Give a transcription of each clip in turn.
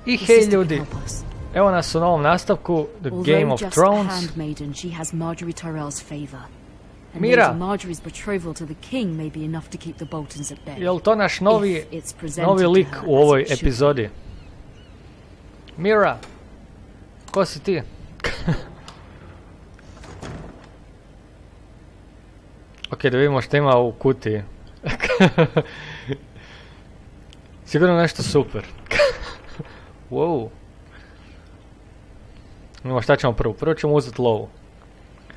I hej ljudi, evo nas u novom nastavku The Game of Thrones. Mira, je li to naš novi lik u ovoj epizodi? Mira, ko si ti? Ok, da vidimo što ima u kutiji. Sigurno nešto super. Wow. Imamo šta ćemo prvo? Prvo ćemo uzeti lovu.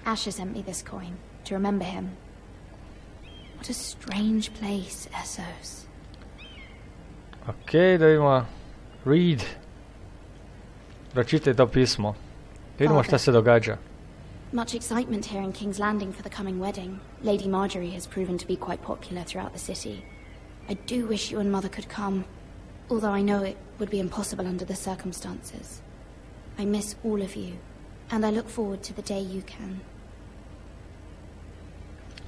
Asher sent me this coin to remember him. What a strange place, Essos. Ok, da vidimo. Read. Pročitaj to pismo. Da vidimo šta se događa. Much excitement here in King's Landing for the coming wedding. Lady Marjorie has proven to be quite popular throughout the city. I do wish you and Mother could come, although I know it would be impossible under the circumstances. I miss all of you, and I look forward to the day you can.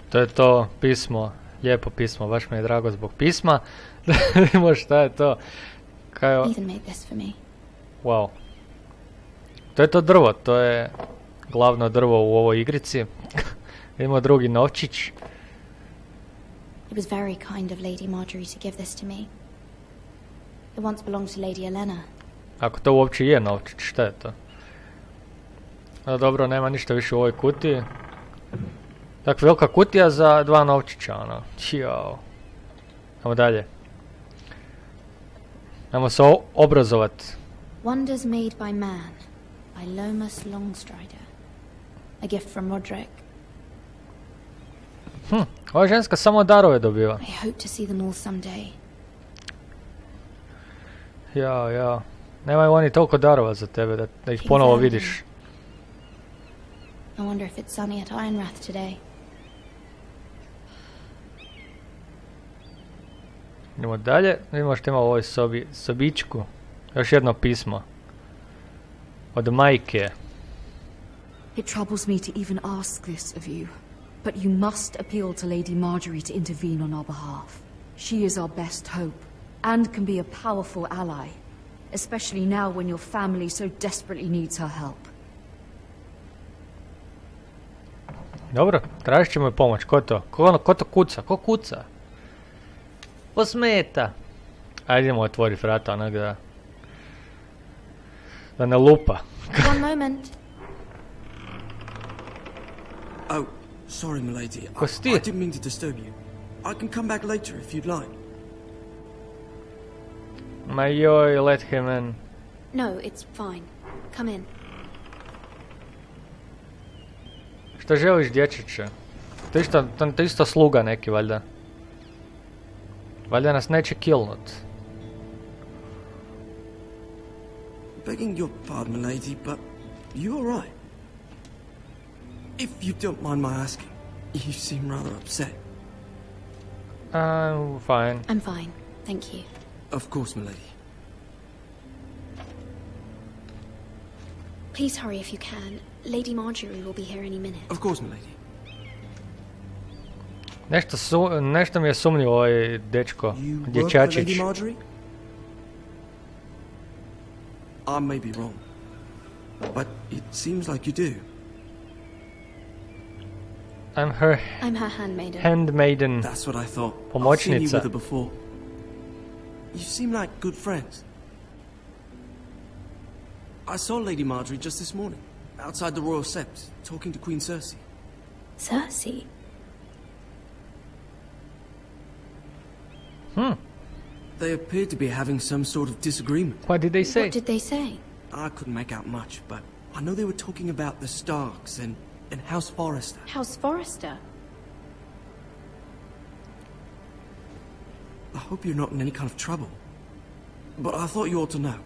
To je to pismo, lijepo pismo, baš mi je drago zbog pisma. Da vidimo šta je to. Ethan made this for me. Wow. To je to drvo, to je glavno drvo u ovoj igrici. Vidimo drugi novčić. It was very kind of Lady Marjorie to give this to me. It once belonged to Lady Elena. Ako to uopće je novčić, šta je to? No dobro, nema ništa više u ovoj kutiji. Dakle, velika kutija za 2 novčića, ono. Čijao. Ajmo dalje. Ajmo se obrazovat. Wonders made by man, by Lomas Longstrider. A gift from Roderick. Ova ženska samo darove dobiva. I hope to see them all someday. Jao. Nemaju oni toliko darova za tebe da ih ponovo vidiš. I wonder if it's sunny at Ironrath today. Idemo dalje, vidimo što ima u ovoj sobičku. Još jedno pismo. Od majke. It troubles me to even ask this of you, but you must appeal to Lady Marjorie to intervene on our behalf. She is our best hope, and can be a powerful ally, especially now when your family so desperately needs her help. Dobro, tražit ćemo pomoć. Ko to? Ko to kuca? Ko kuca? Posmeta. Ajde idemo otvori vrata onak da ne lupa. One moment. Oh, sorry, milady. I didn't mean to disturb you. I can come back later if you'd like. Ma joj, let him in. No, it's fine. Come in. Šta želiš, dječiće? To isto sluga neki, valjda. Valjda nas neće killnut. Begging your pardon, milady, but you all right? If you don't mind my asking, you seem rather upset. I'm fine. I'm fine, thank you. Of course, milady. Please hurry if you can. Lady Marjorie will be here any minute. Of course, milady. Nešto mi je sumnjivo ovaj dečko, dječačić. Lady Marjorie? I may be wrong, but it seems like you do. I'm her handmaiden. That's what I thought. Pomoćnica. I've seen you with her before. You seem like good friends. I saw Lady Marjorie just this morning, outside the royal sept, talking to Queen Cersei. Cersei? They appeared to be having some sort of disagreement. What did they say? What did they say? I couldn't make out much, but I know they were talking about the Starks and House Forrester. House Forrester? I hope you're not in any kind of trouble, but I thought you ought to know.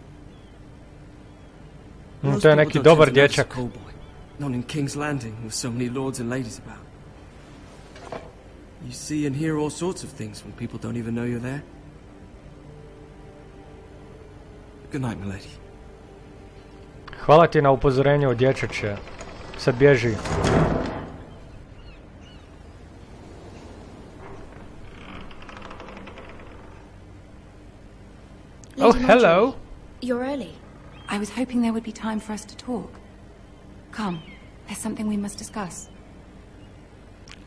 To je neki dobar dječak. Not in King's Landing with so many lords and ladies about. You see and hear all sorts of things when people don't even know you're there. Good night, milady. Hvala ti na upozorenju, dječače. Sad bježi. Oh, hello. You're early. I was hoping there would be time for us to talk. Come, there's something we must discuss.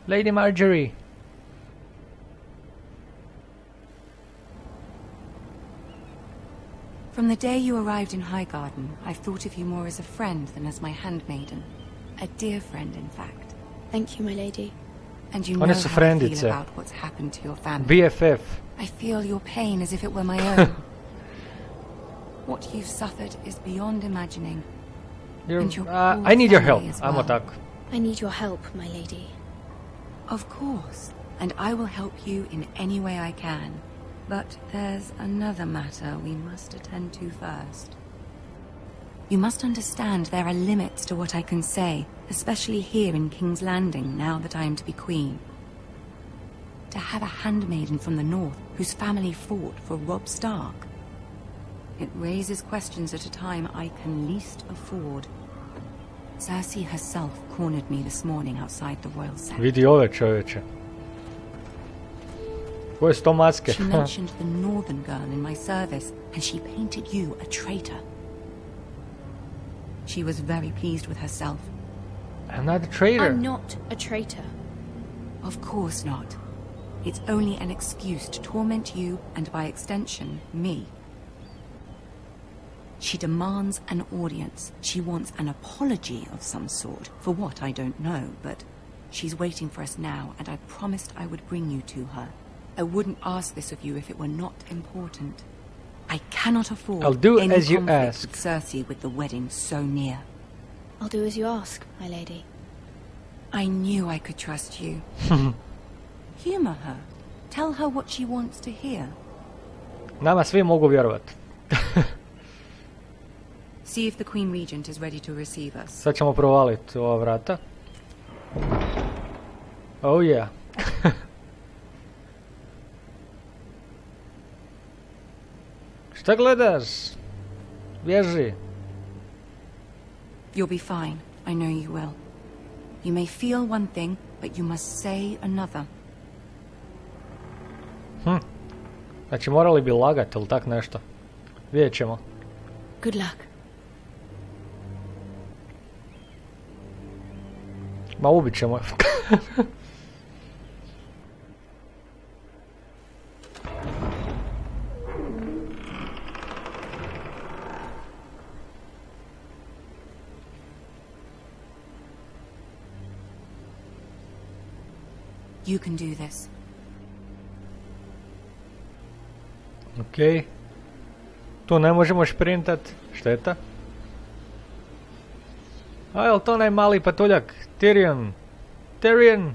Lady Marjorie. From the day you arrived in Highgarden, I've thought of you more as a friend than as my handmaiden. A dear friend, in fact. Thank you, my lady. And you Ona know su how I feel frendice. about what's happened to your family. BFF. I feel your pain as if it were my own. What you've suffered is beyond imagining. And your poor I need your help. family as Ajmo well. tako. I need your help, my lady. Of course, and I will help you in any way I can. But there's another matter we must attend to first. You must understand there are limits to what I can say, especially here in King's Landing, now that I am to be queen. To have a handmaiden from the north whose family fought for Robb Stark. It raises questions at a time I can least afford. Cersei herself cornered me this morning outside the royal cell. Vidi ove čovječe. Koje su to maske? She mentioned the northern girl in my service, and she painted you a traitor. She was very pleased with herself. I'm not a traitor. I'm not a traitor. Of course not. It's only an excuse to torment you, and by extension, me. She demands an audience. She wants an apology of some sort. For what, I don't know, but she's waiting for us now, and I promised I would bring you to her. I wouldn't ask this of you if it were not important. I cannot afford I'll do any as you conflict ask. with Cersei with the wedding so near. I'll do as you ask, my lady. I knew I could trust you. Humor her. Tell her what she wants to hear. Nama svi mogu vjerovat. See if the Queen Regent is ready to receive us. Sad ćemo provaliti ova vrata. Oh yeah. Šta gledaš? Bježi. You'll be fine. I know you will. You may feel one thing, but you must say another. Znači morali bi lagati ili tak nešto. Vidjet ćemo. Good luck. Ma ubit ćemo. You can do this. Ok. Tu ne možemo šprintat. Šteta. A jel to onaj mali patuljak? Tyrion. Tyrion.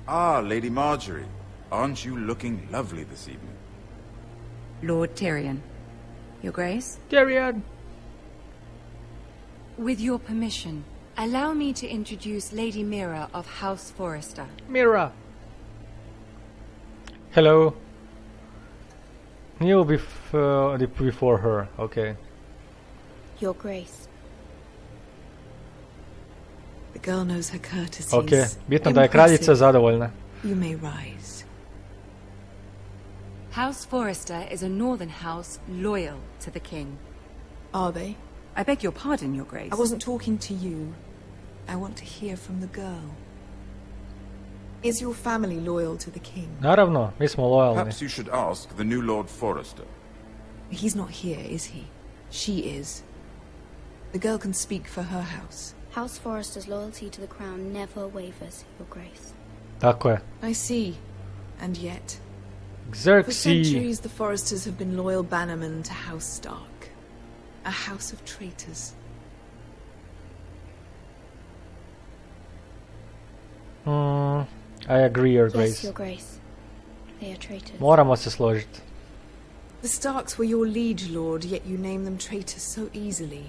Ah, Lady Marjorie. Aren't you looking lovely this evening? Lord Tyrion. Your Grace? Tyrion. With your permission, allow me to introduce Lady Mira of House Forrester. Mira. Hello. Kneel before her. Okay. Your Grace. The girl knows her courtesies. Ok. Bitno da je kraljica zadovoljna. You may rise. House Forrester is a northern house loyal to the king. Are they? I beg your pardon, Your Grace. I wasn't talking to you. I want to hear from the girl. Is your family loyal to the king? Naravno, mi smo lojalni. Perhaps you should ask the new Lord Forrester. He's not here, is he? She is. The girl can speak for her house. House Forrester's loyalty to the crown never wavers, Your Grace. Tako je. I see. And yet, for Xerxes. centuries the Forresters have been loyal bannermen to House Stark. A house of traitors. I agree, Your Yes, Grace. Your Grace. They are traitors. Moramo se složiti. The Starks were your liege lord, yet you name them traitors so easily.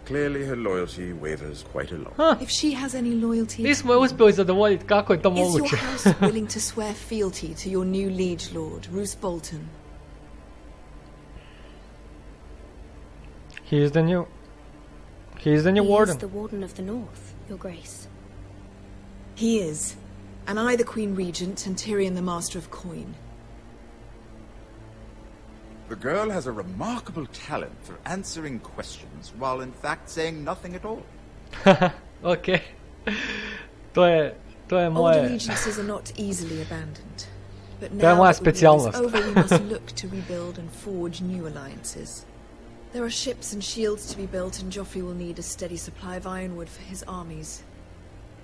Clearly her loyalty wavers quite a lot. If she has any loyalty, Nismo je uspjeli zadovoljiti, kako je to is your moguće? house willing to swear fealty to your new liege lord, Roose Bolton? He is the new He is warden. the Warden of the North, Your Grace. He is. And I the Queen Regent and Tyrion the Master of Coin. The girl has a remarkable talent for answering questions while in fact saying nothing at all. Ok. To je Old moje... allegiances are not easily abandoned. But To je now moja that the war is specijalnost. over, we must look to rebuild and forge new alliances. There are ships and shields to be built, and Joffrey will need a steady supply of ironwood for his armies.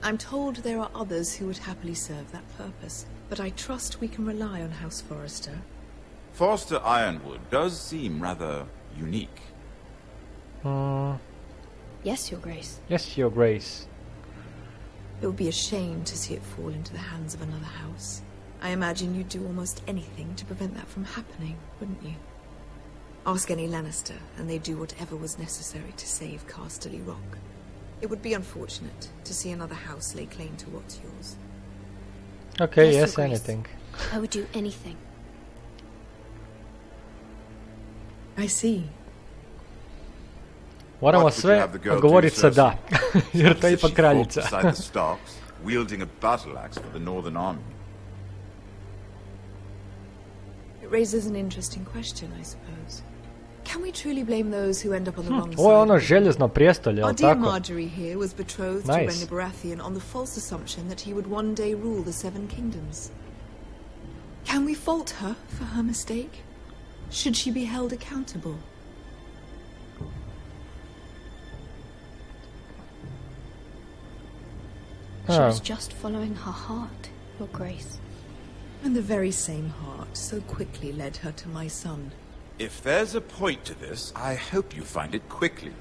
I'm told there are others who would happily serve that purpose, but I trust we can rely on House Forrester. Forster Ironwood does seem rather unique. Yes, Your Grace. Yes, Your Grace. It would be a shame to see it fall into the hands of another house. I imagine you'd do almost anything to prevent that from happening, wouldn't you? Ask any Lannister, and they'd do whatever was necessary to save Casterly Rock. It would be unfortunate to see another house lay claim to what's yours. Ok, Yes, Your yes, Grace. anything. I would do anything. I see. Moramo What would you sve have the girl odgovoriti do, sa da. Jer to je As if ipak she fought kraljica. beside the Starks, wielding a battle axe for the Northern Army. It raises an interesting question, I suppose. Can we truly blame those who end up on the wrong Ovo je ono side? željezno prijestolje, Our jel dear tako? Marjorie here was betrothed to Nice. Rhaenyra Baratheon on the false assumption that he would one day rule the Seven Kingdoms. Can we fault her for her mistake? Should she be held accountable? She Oh. was just following her heart, Your Grace. And the very same heart so quickly led her to my son. If there's a point to this, I hope you find it quickly.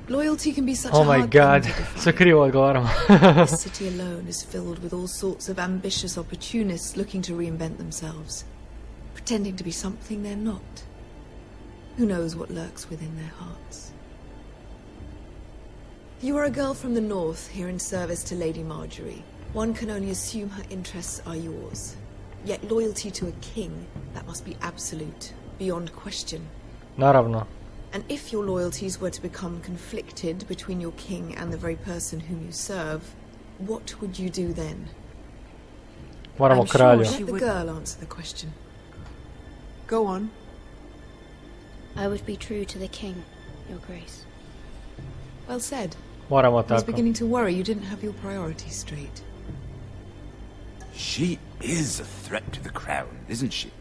Loyalty can be such Oh a my hard god, thing to define. sve krivo odgovaramo. This city alone is filled with all sorts of ambitious opportunists looking to reinvent themselves, pretending to be something they're not. Who knows what lurks within their hearts? You are a girl from the north, here in service to Lady Marjorie. One can only assume her interests are yours. Yet loyalty to a king, that must be absolute, beyond question. Naravno. And if your loyalties were to become conflicted between your king and the very person whom you serve, what would you do then? Moramo I'm sure kralju. let the girl answer the question. Go on. I would be true to the king, Your Grace. Well said. Moramo I was tako. beginning to worry you didn't have your priorities straight. She is a threat to the crown, isn't she?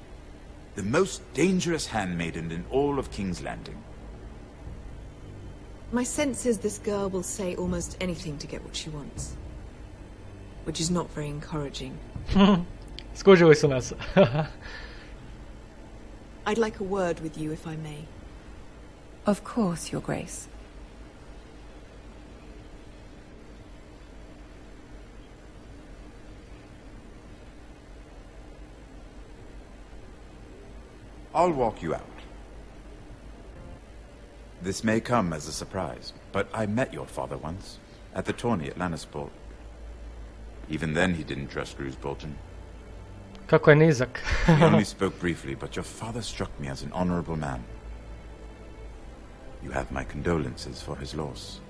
The most dangerous handmaiden in all of King's Landing. My sense is this girl will say almost anything to get what she wants. Which is not very encouraging. Skužili su nas. I'd like a word with you, if I may. Of course, Your Grace. I'll walk you out. This may come as a surprise, but I met your father once, at the tourney at Lannisport. Even then he didn't trust Roose Bolton. Kako je nizak. We only spoke briefly, but your father struck me as an honorable man. You have my condolences for his loss.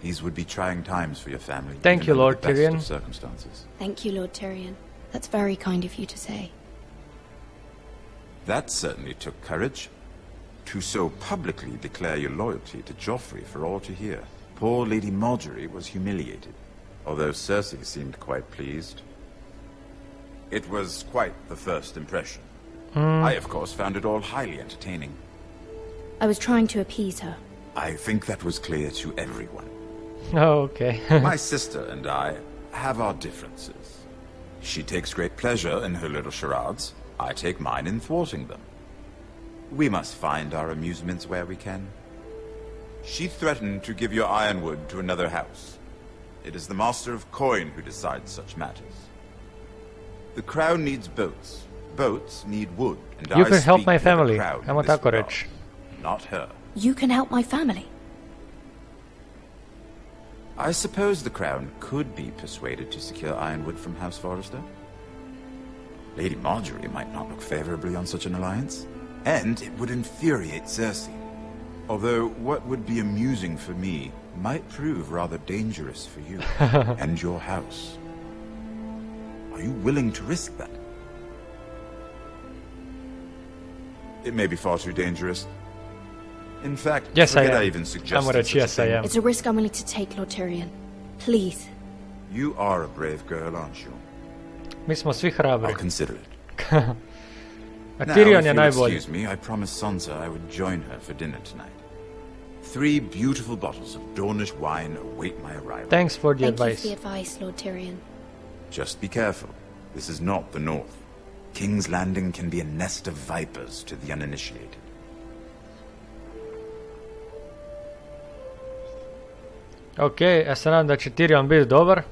These would be trying times for your family. Thank even you, under Lord the best Tyrion. of circumstances. Thank you, Lord Tyrion. That's very kind of you to say. That certainly took courage. To so publicly declare your loyalty to Joffrey for all to hear. Poor Lady Marjorie was humiliated, although Cersei seemed quite pleased. It was quite the first impression. I, of course, found it all highly entertaining. I was trying to appease her. I think that was clear to everyone. Oh, ok. My sister and I have our differences. She takes great pleasure in her little charades. I take mine in thwarting them. We must find our amusements where we can. She threatened to give your ironwood to another house. It is the Master of Coin who decides such matters. The crown needs boats. Boats need wood. And You I can help speak my for the family. crown in Ajmo this tako regard, reći. not her. You can help my family. I suppose the crown could be persuaded to secure ironwood from House Forrester. Lady Marjorie might not look favorably on such an alliance, and it would infuriate Cersei. Although what would be amusing for me might prove rather dangerous for you and your house. Are you willing to risk that? It may be far too dangerous. In fact, Yes, I forget am. I even I'm suggested gonna such a yes, I thing. am. It's a risk I'm willing to take, Lord Tyrion. Please. You are a brave girl, aren't you? Mi smo svi I'll hrabri. consider it. A Now, Tyrion if je you'll najbolji. excuse me, I promised Sansa I would join her for dinner tonight. 3 beautiful bottles of Dornish wine await my arrival. Thanks for the Thank you advice. for the advice, Lord Tyrion. Just be careful. This is not the North. King's Landing can be a nest of vipers to the uninitiated. Ok, ja se nadam da će Tyrion biti dobar.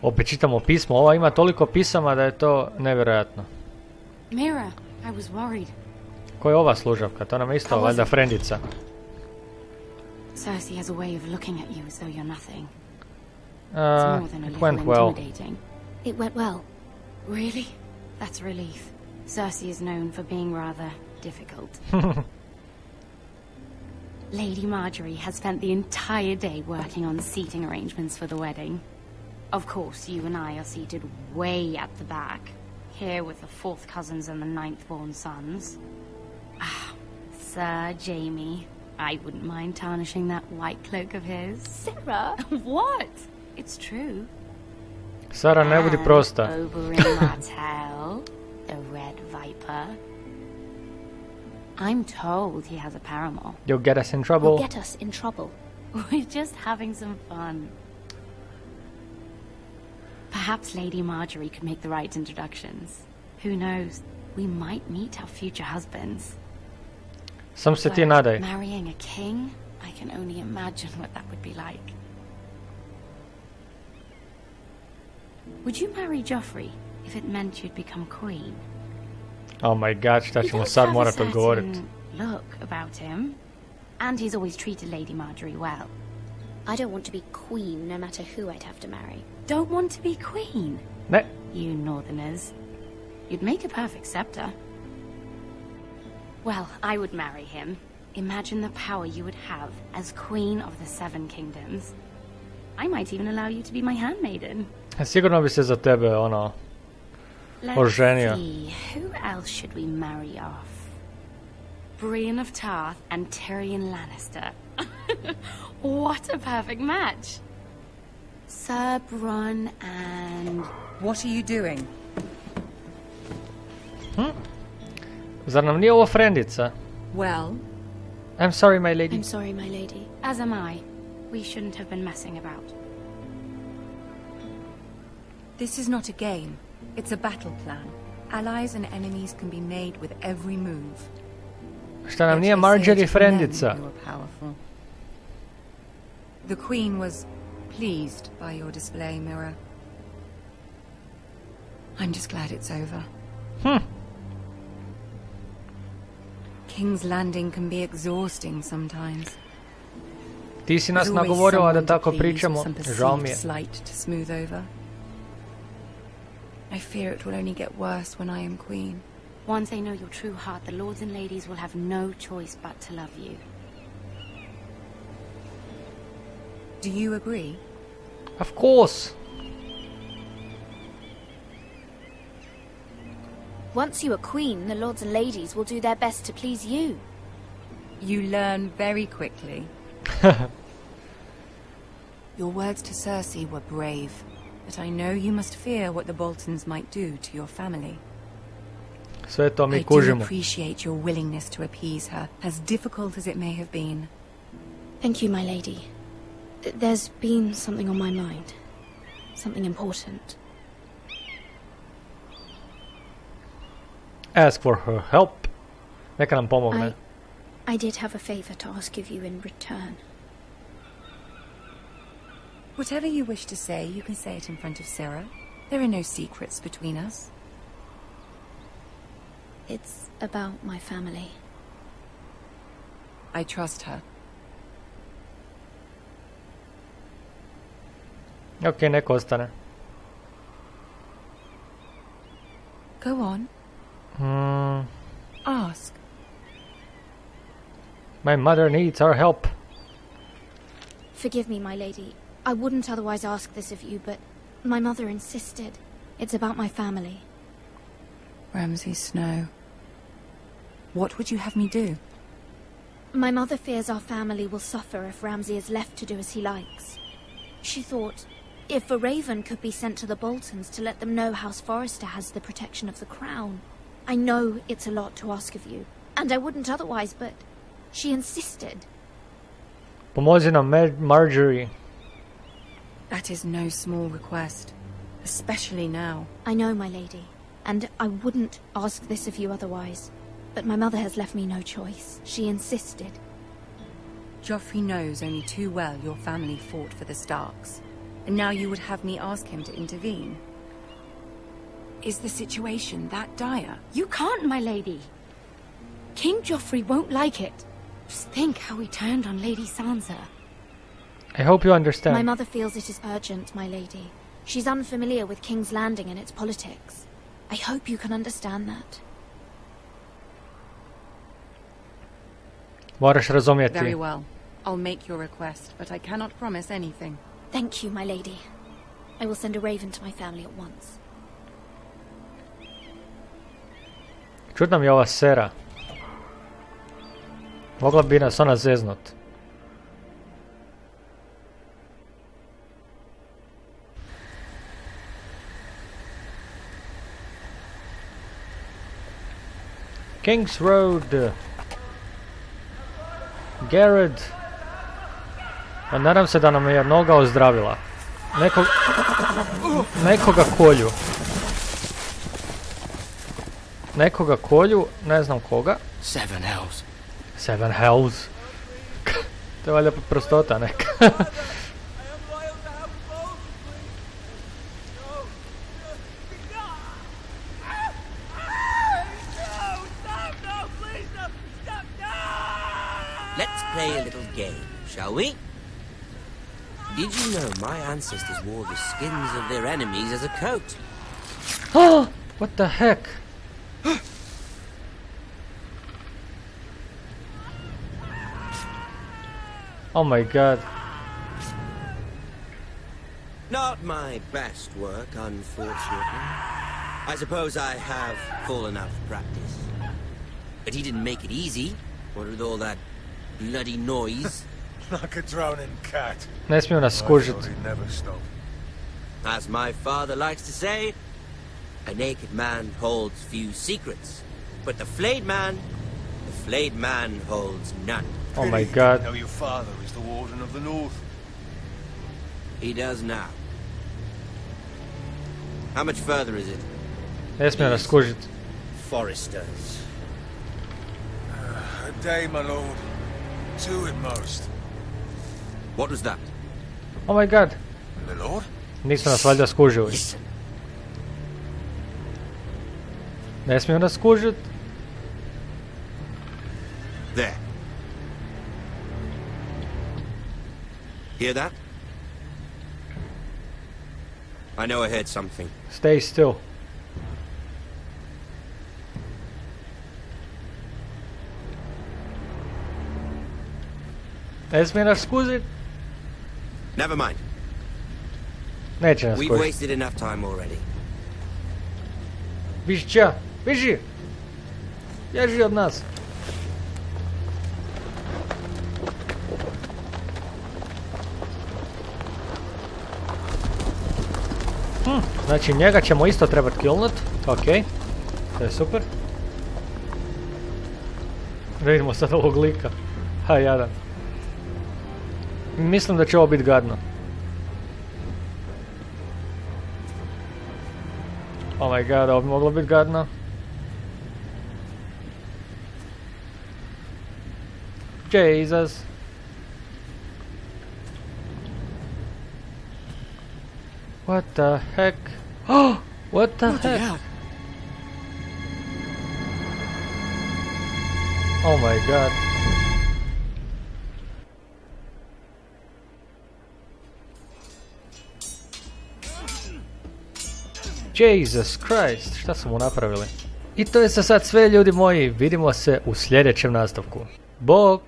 Opet čitamo pismo, ova ima toliko pisama da je to nevjerojatno. Mira, I was worried. Ko je ova služavka? To nam je isto valjda frendica. Cersei has a way of looking at you as though you're nothing. It's more than a It little went well. intimidating. It went well. Really? That's a relief. Cersei is known for being rather difficult. Lady Marjorie has spent the entire day working on seating arrangements for the wedding. Of course, you and I are seated way at the back, here with the 4th cousins and the 9th-born sons. Ah, Sir Jaime. I wouldn't mind tarnishing that white cloak of his. Sarah? What? It's true. Sara, ne budi prosta. Over in Martell, the Red Viper. I'm told he has a paramour. You'll get us in Will trouble. get us in trouble. We're just having some fun. Perhaps Lady Marjorie could make the right introductions. Who knows? We might meet our future husbands. Sam se ti But nadaj. marrying a king, I can only imagine what that would be like. Would you marry Joffrey if it meant you'd become queen? Oh my god, šta He ćemo does sad have a morat odgovorit. certain look about him, and he's always treated Lady Marjorie well. I don't want to be queen no matter who I'd have to marry. Don't want to be queen, Ne, you northerners. You'd make a perfect scepter. Well, I would marry him. Imagine the power you would have as queen of the 7 kingdoms. I might even allow you to be my handmaiden. sigurno bi se za tebe, ono, Let's oženio. see, who else should we marry off? Brienne of Tarth and Tyrion Lannister. What a perfect match! Sir Bronn and... What are you doing? Zar nam nije ovo frendica? Well, I'm sorry, my lady. I'm sorry, my lady. As am I. We shouldn't have been messing about. this is not a game. It's a battle plan. Allies and enemies can be made with every move. Šta nam Yet nije they say Marjorie it's men frendica? who are powerful. The Queen was pleased by your display, Mira. I'm just glad it's over. King's Landing can be exhausting sometimes. Ti si nas There's always nagovorila da someone to tako please or pričamo. some Žao mi perceived je. slight to smooth over. I fear it will only get worse when I am queen. Once they know your true heart, the lords and ladies will have no choice but to love you. Do you agree? Of course. Once you are queen, the lords and ladies will do their best to please you. You learn very quickly. Your words to Cersei were brave, but I know you must fear what the Boltons might do to your family. Sve to mi I do kužimo. appreciate your willingness to appease her, as difficult as it may have been. Thank you, my lady. There's been something on my mind. Something important. Ask for her help. Neka nam pomogne. I did have a favor to ask of you in return. Whatever you wish to say, you can say it in front of Sarah. There are no secrets between us. It's about my family. I trust her. Ok, neko ostane. Go on, Hmm, ask. my mother needs our help. Forgive me, my lady. I wouldn't otherwise ask this of you, but my mother insisted. It's about my family. Ramsay Snow. What would you have me do? My mother fears our family will suffer if Ramsay is left to do as he likes. She thought, if a raven could be sent to the Boltons to let them know House Forrester has the protection of the crown. I know it's a lot to ask of you, and I wouldn't otherwise, but she insisted. Pomozi nam Marjorie. That is no small request, especially now. I know, my lady, and I wouldn't ask this of you otherwise. But my mother has left me no choice. She insisted. Joffrey knows only too well your family fought for the Starks, and now you would have me ask him to intervene. Is the situation that dire? You can't, my lady. King Joffrey won't like it. Just think how he turned on Lady Sansa. I hope you understand. My mother feels it is urgent, my lady. She's unfamiliar with King's Landing and its politics. I hope you can understand that. Moraš razumjeti. Very well. I'll make your request, but I cannot promise anything. Thank you, my lady. I will send a raven to my family at once. Čudna mi je ova sera. Mogla bi nas ona zeznut. King's Road. Garrett. A nadam se da nam je noga ozdravila. Nekoga kolju. Nekoga kolju, ne znam koga. Seven hells. Seven hells. To je valjda prostota neka. Let's play a little game, shall we? Did you know my ancestors wore the skins of their enemies as a coat? Oh, what the heck? Oh my god. Not my best work, unfortunately. I suppose I have full enough practice. But he didn't make it easy. What with all that bloody noise? Like a drowning cat. Ne smiju nas skužit. He never stopped. As my father likes to say, a naked man holds few secrets. But the flayed man holds none. Oh my Pity you god. didn't know your father is the Warden of the North. He does now. How much further is it? Ne smiju nas skužit. Foresters. A day, my lord. 2 at most. What was that? Oh my god. My lord? Nisu nas valjda skužili. Listen. Ne smiju nas skužit. There. Hear that? I know I heard something. Stay still. Ne smije nas skužit. Never mind. Neće nas We've skužit. wasted enough time already. Biži ća. Biži. Bježi od nas. Znači njega ćemo isto trebati killnut. Ok. To je super. Vidimo sad ovog lika. Ha, jadan. Mislim da će ovo biti gadno. Oh my god, ovo bi moglo biti gadno. Jesus. What the heck? Oh, what the heck? Oh my god. Jesus Christ, šta su mu napravili? I to je sad sve, ljudi moji, vidimo se u sljedećem nastavku. Bok!